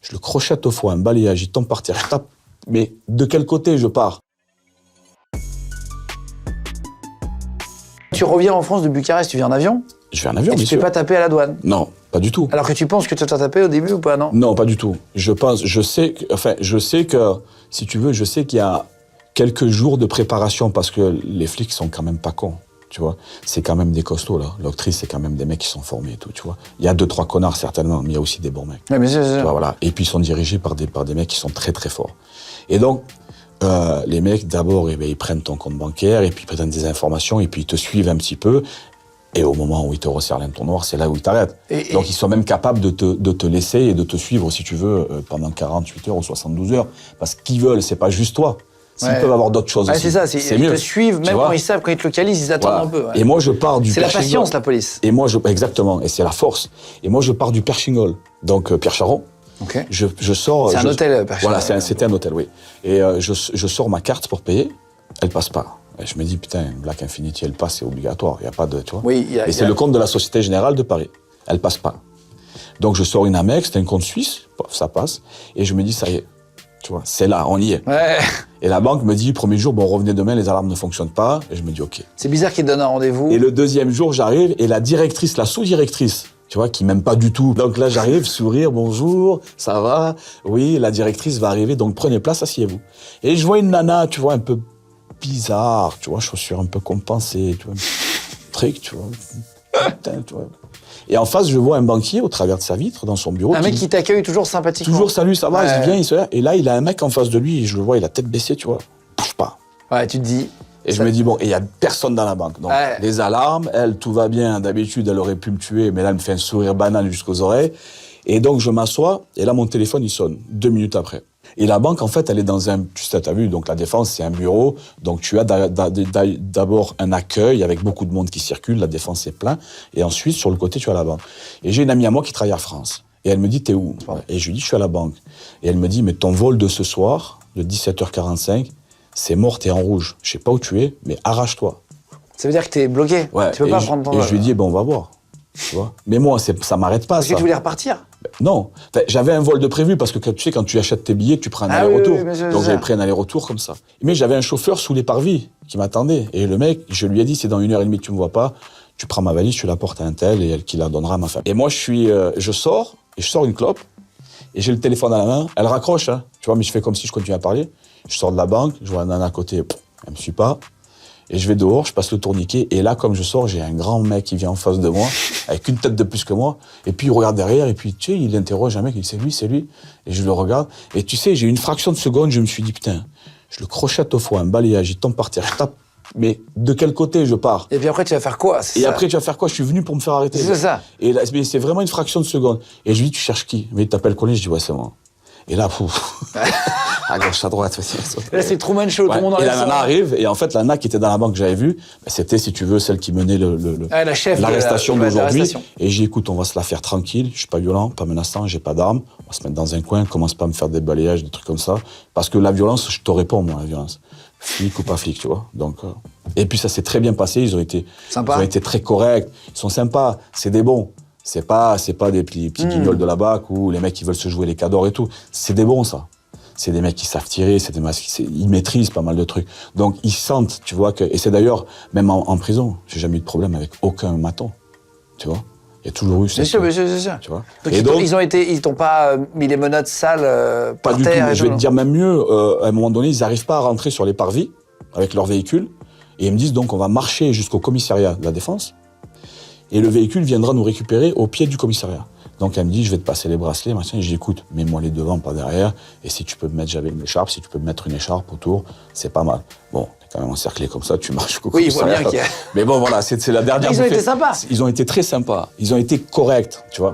je le crochette au foie, un balayage, il tombe par terre, je tape. Mais de quel côté je pars? Tu reviens en France de Bucarest, tu viens en avion? Je fais un avion, et tu te fais pas taper à la douane? Non, pas du tout. Alors que tu penses que tu t'as tapé au début ou pas, non? Non, pas du tout. Je sais que, si tu veux, je sais qu'il y a quelques jours de préparation parce que les flics sont quand même pas cons, tu vois. C'est quand même des costauds, là. L'octrice, c'est quand même des mecs qui sont formés et tout, tu vois. Il y a 2-3 connards, certainement, mais il y a aussi des bons mecs. Ouais, mais c'est tu vois, voilà. Et puis, ils sont dirigés par des mecs qui sont très, très forts. Et donc, les mecs, d'abord, ils prennent ton compte bancaire, et puis ils prennent des informations, et puis ils te suivent un petit peu. Et au moment où ils te resserrent l'entonnoir, c'est là où ils t'arrêtent. Donc ils sont même capables de te laisser et de te suivre, si tu veux, pendant 48 heures ou 72 heures. Parce qu'ils veulent, c'est pas juste toi. S'ils peuvent avoir d'autres choses aussi, c'est ça, c'est ils mieux. Ils te suivent, même quand ils savent, quand ils te localisent, ils attendent un peu. Ouais. Et moi, je pars du Perchingol. C'est la patience, la police. Et moi, exactement, et c'est la force. Et moi, je pars du Perchingol, donc Pierre Charon. Okay. Je sors... C'est un hôtel, Perchingol. Voilà, c'était un hôtel, oui. Et je sors ma carte pour payer, elle passe pas. Et je me dis, putain, Black Infinity, elle passe, c'est obligatoire, il n'y a pas de... Tu vois. Oui, et c'est le compte de la Société Générale de Paris. Elle passe pas. Donc je sors une Amex, c'est un compte suisse, ça passe, et je me dis, ça y est, tu vois, c'est là, on y est. Ouais. Et la banque me dit, premier jour, bon, revenez demain, les alarmes ne fonctionnent pas, et je me dis, ok. C'est bizarre qu'ils te donnent un rendez-vous. Et le deuxième jour, j'arrive, et la directrice, la sous-directrice, tu vois, qui m'aime pas du tout. Donc là, j'arrive, sourire, bonjour, ça va? Oui, la directrice va arriver, donc prenez place, asseyez-vous. Et je vois une nana, tu vois, un peu bizarre, tu vois, chaussures un peu compensées, tu vois, truc, tu vois. Putain, tu vois. Et en face, je vois un banquier au travers de sa vitre, dans son bureau. Un mec qui t'accueille toujours sympathiquement. Toujours, salut, ça va, il vient, il se et là, il a un mec en face de lui, et je le vois, il a tête baissée, tu vois, bouge pas. Ouais, tu te dis... Et je me dis, bon, et il y a personne dans la banque. Donc, les alarmes, elle, tout va bien. D'habitude, elle aurait pu me tuer, mais là, elle me fait un sourire banal jusqu'aux oreilles. Et donc, je m'assois, et là, mon téléphone, il sonne, 2 minutes après. Et la banque, en fait, elle est dans un... Tu sais, t'as vu, donc la Défense, c'est un bureau. Donc, tu as d'abord un accueil avec beaucoup de monde qui circule. La Défense, c'est plein. Et ensuite, sur le côté, tu as la banque. Et j'ai une amie à moi qui travaille à France. Et elle me dit, t'es où? Et je lui dis, je suis à la banque. Et elle me dit, mais ton vol de ce soir, de 17h45, c'est mort, t'es en rouge. Je sais pas où tu es, mais arrache-toi. Ça veut dire que t'es bloqué. Ouais. Tu peux pas prendre ton vol. Et je lui dis, bon, on va voir. Tu vois. Mais moi, ça m'arrête pas, Parce que tu voulais repartir? Non. J'avais un vol de prévu, parce que tu sais, quand tu achètes tes billets, tu prends un aller-retour. Oui, donc j'avais pris un aller-retour comme ça. Mais j'avais un chauffeur sous les parvis qui m'attendait. Et le mec, je lui ai dit, c'est dans 1h30 que tu me vois pas, tu prends ma valise, tu la portes à un tel, et elle qui la donnera à ma femme. Et moi, je sors une clope, et j'ai le téléphone à la main. Elle raccroche, hein, tu vois, mais je fais comme si je continuais à parler. Je sors de la banque, je vois un nana à côté, elle me suit pas. Et je vais dehors, je passe le tourniquet, et là, comme je sors, j'ai un grand mec qui vient en face de moi, avec une tête de plus que moi, et puis il regarde derrière, et puis, tu sais, il interroge un mec, il dit, c'est lui, et je le regarde, et tu sais, j'ai eu une fraction de seconde, je me suis dit, putain, je le crochette au foie, un balayage, il tombe par terre, je tape, mais de quel côté je pars? Et puis après, tu vas faire quoi? Et après, tu vas faire quoi? Je suis venu pour me faire arrêter. C'est ça. Et là, c'est vraiment une fraction de seconde. Et je lui dis, tu cherches qui? Mais il t'appelle Colin, je dis, ouais, c'est moi. Et là, pouf. À gauche, à droite. Là, c'est Truman Show, tout le monde en Et la nana arrive, et en fait, la nana qui était dans la banque que j'avais vue, c'était, si tu veux, celle qui menait l'arrestation d'aujourd'hui. Et j'ai dit, écoute, on va se la faire tranquille, je suis pas violent, pas menaçant, j'ai pas d'armes, on va se mettre dans un coin, commence pas à me faire des balayages, des trucs comme ça. Parce que la violence, je te réponds, moi, la violence. Flic ou pas flic, tu vois. Donc, et puis ça s'est très bien passé, ils ont été très corrects, ils sont sympas, c'est des bons. C'est pas des petits guignols de la BAC ou les mecs qui veulent se jouer les cadors et tout. C'est des bons, ça. C'est des mecs qui savent tirer, c'est des mecs ils maîtrisent pas mal de trucs. Donc, ils sentent, tu vois, que... Et c'est d'ailleurs, même en prison, j'ai jamais eu de problème avec aucun maton, tu vois. Il y a toujours eu... C'est sûr. Tu vois. Donc, ils t'ont pas mis les menottes sales par terre? Pas du tout. Je vais te dire même mieux, à un moment donné, ils n'arrivent pas à rentrer sur les parvis avec leur véhicule. Et ils me disent, donc, on va marcher jusqu'au commissariat de la Défense. Et le véhicule viendra nous récupérer au pied du commissariat. Donc elle me dit, je vais te passer les bracelets, machin. Et je dis, écoute, mets-moi les devant, pas derrière. Et si tu peux me mettre, j'avais une écharpe, si tu peux me mettre une écharpe autour, c'est pas mal. Bon, t'es quand même encerclé comme ça, tu marches jusqu'au commissariat. Oui, il voit bien qu'il y a... Mais bon, voilà, c'est la dernière... Ils ont été sympas. Ils ont été très sympas. Ils ont été corrects, tu vois.